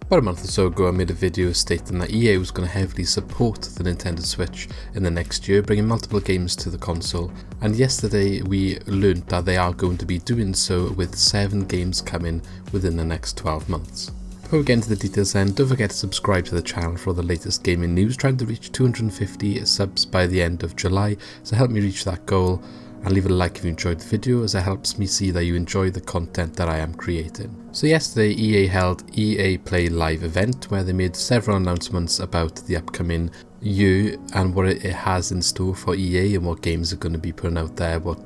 About a month or so ago I made a video stating that EA was going to heavily support the Nintendo Switch in the next year, bringing multiple games to the console, and yesterday we learned that they are going to be doing so with 7 games coming within the next 12 months. Before we get into the details then, don't forget to subscribe to the channel for all the latest gaming news, trying to reach 250 subs by the end of July, so help me reach that goal. And leave a like if you enjoyed the video, as it helps me see that you enjoy the content that I am creating. So yesterday EA held EA Play Live event where they made several announcements about the upcoming year and what it has in store for EA and what games are going to be putting out there, what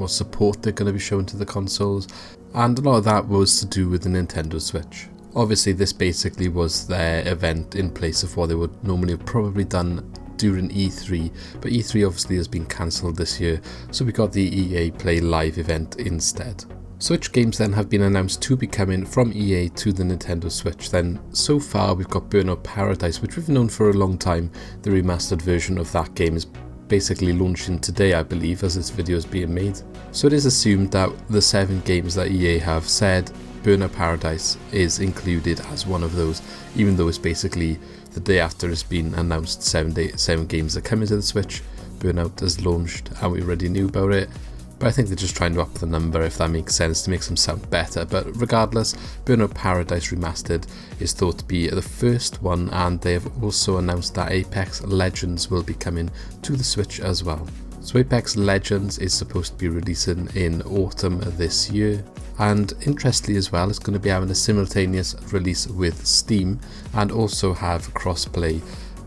support they're going to be showing to the consoles, and a lot of that was to do with the Nintendo Switch. Obviously this basically was their event in place of what they would normally have probably done during E3, but E3 obviously has been cancelled this year, so we got the EA Play Live event instead. Switch games then have been announced to be coming from EA to the Nintendo Switch. Then so far we've got Burnout Paradise, which we've known for a long time. The remastered version of that game is basically launching today, I believe, as this video is being made. So it is assumed that the 7 games that EA have said, Burnout Paradise is included as one of those, even though it's basically the day after it's been announced 7 games are coming to the Switch. Burnout has launched and we already knew about it, but I think they're just trying to up the number, if that makes sense, to make them sound better. But regardless, Burnout Paradise Remastered is thought to be the first one, and they have also announced that Apex Legends will be coming to the Switch as well. So Apex Legends is supposed to be releasing in autumn this year, and interestingly as well, it's going to be having a simultaneous release with Steam and also have crossplay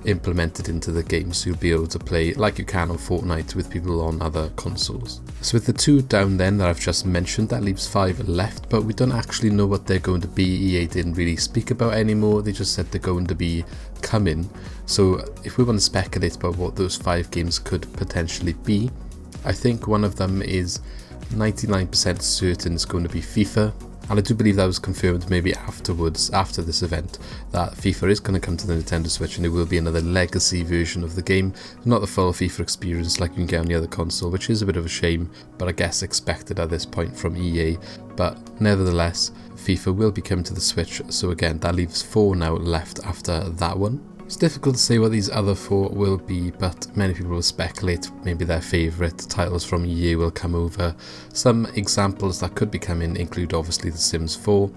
implemented into the game, so you'll be able to play like you can on Fortnite with people on other consoles. So with the 2 down then that I've just mentioned, that leaves 5 left, but we don't actually know what they're going to be. EA didn't really speak about anymore, they just said they're going to be coming. So if we want to speculate about what those 5 games could potentially be, I think one of them is 99% certain it's going to be FIFA, and I do believe that was confirmed maybe afterwards, after this event, that FIFA is going to come to the Nintendo Switch and it will be another legacy version of the game, not the full FIFA experience like you can get on the other console, which is a bit of a shame, but I guess expected at this point from EA. But nevertheless, FIFA will be coming to the Switch, so again that leaves 4 now left after that one. It's difficult to say what these other 4 will be, but many people will speculate maybe their favourite titles from EA will come over. Some examples that could be coming include obviously The Sims 4,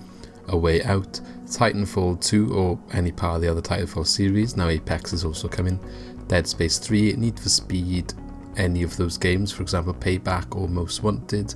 A Way Out, Titanfall 2 or any part of the other Titanfall series, now Apex is also coming, Dead Space 3, Need for Speed, any of those games, for example Payback or Most Wanted.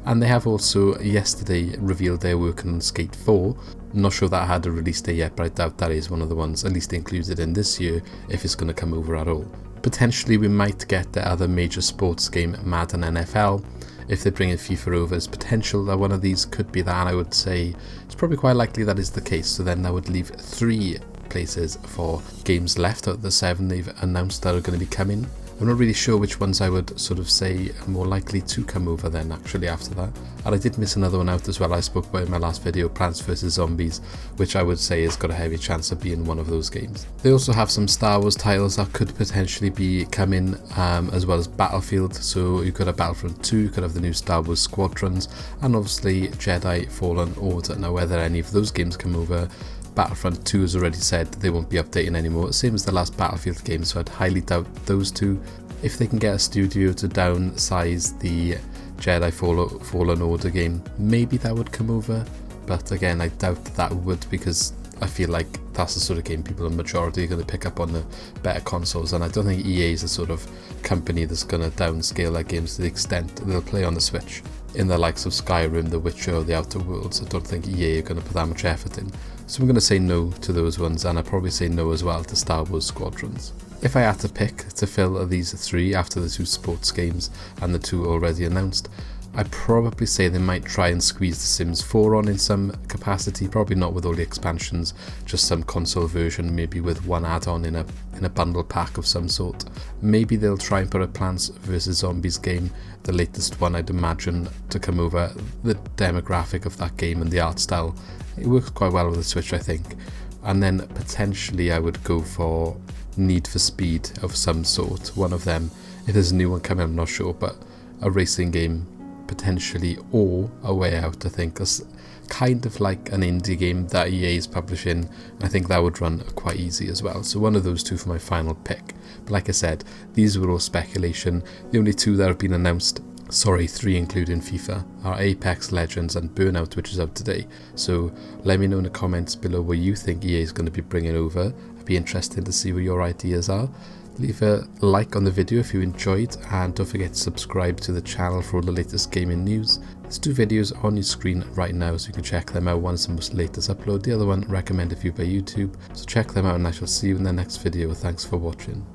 And they have also yesterday revealed they're working on Skate 4. I'm not sure that had a release date yet, but I doubt that is one of the ones at least included in this year, if it's going to come over at all. Potentially we might get the other major sports game, Madden NFL. If they're bringing FIFA over, there's potential that one of these could be that, and I would say it's probably quite likely that is the case. So then that would leave 3 places for games left out of the 7 they've announced that are going to be coming. I'm not really sure which ones I would sort of say are more likely to come over then actually after that. And I did miss another one out as well I spoke about in my last video, Plants vs Zombies, which I would say has got a heavy chance of being one of those games. They also have some Star Wars titles that could potentially be coming, as well as Battlefield. So you could have Battlefront 2, you could have the new Star Wars Squadrons, and obviously Jedi Fallen Order. Now whether any of those games come over, Battlefront 2 has already said they won't be updating anymore, same as the last Battlefield game, so I'd highly doubt those 2. If they can get a studio to downsize the Jedi Fallen Order game, maybe that would come over, but again I doubt that would, because I feel like that's the sort of game people in majority are going to pick up on the better consoles, and I don't think EA is the sort of company that's going to downscale their games to the extent they'll play on the Switch. In the likes of Skyrim, The Witcher or The Outer Worlds, I don't think EA are going to put that much effort in. So I'm going to say no to those ones, and I'll probably say no as well to Star Wars Squadrons. If I had to pick to fill these 3 after the 2 sports games and the 2 already announced, I'd probably say they might try and squeeze The Sims 4 on in some capacity, probably not with all the expansions, just some console version, maybe with one add-on in a bundle pack of some sort. Maybe they'll try and put a Plants vs Zombies game, the latest one I'd imagine, to come over. The demographic of that game and the art style, it works quite well with the Switch I think. And then potentially I would go for Need for Speed of some sort, one of them. If there's a new one coming I'm not sure, but a racing game potentially, or A Way Out I think. kind of like an indie game that EA is publishing. I think that would run quite easy as well. So one of those two for my final pick. But like I said, these were all speculation. The only two that have been announced, sorry, 3 including FIFA, are Apex Legends and Burnout, which is out today. So let me know in the comments below what you think EA is going to be bringing over. I'd be interested to see what your ideas are. Leave a like on the video if you enjoyed, and don't forget to subscribe to the channel for all the latest gaming news. There's 2 videos on your screen right now, so you can check them out. One's the most latest upload, the other one recommended for you by YouTube. So check them out, and I shall see you in the next video. Thanks for watching.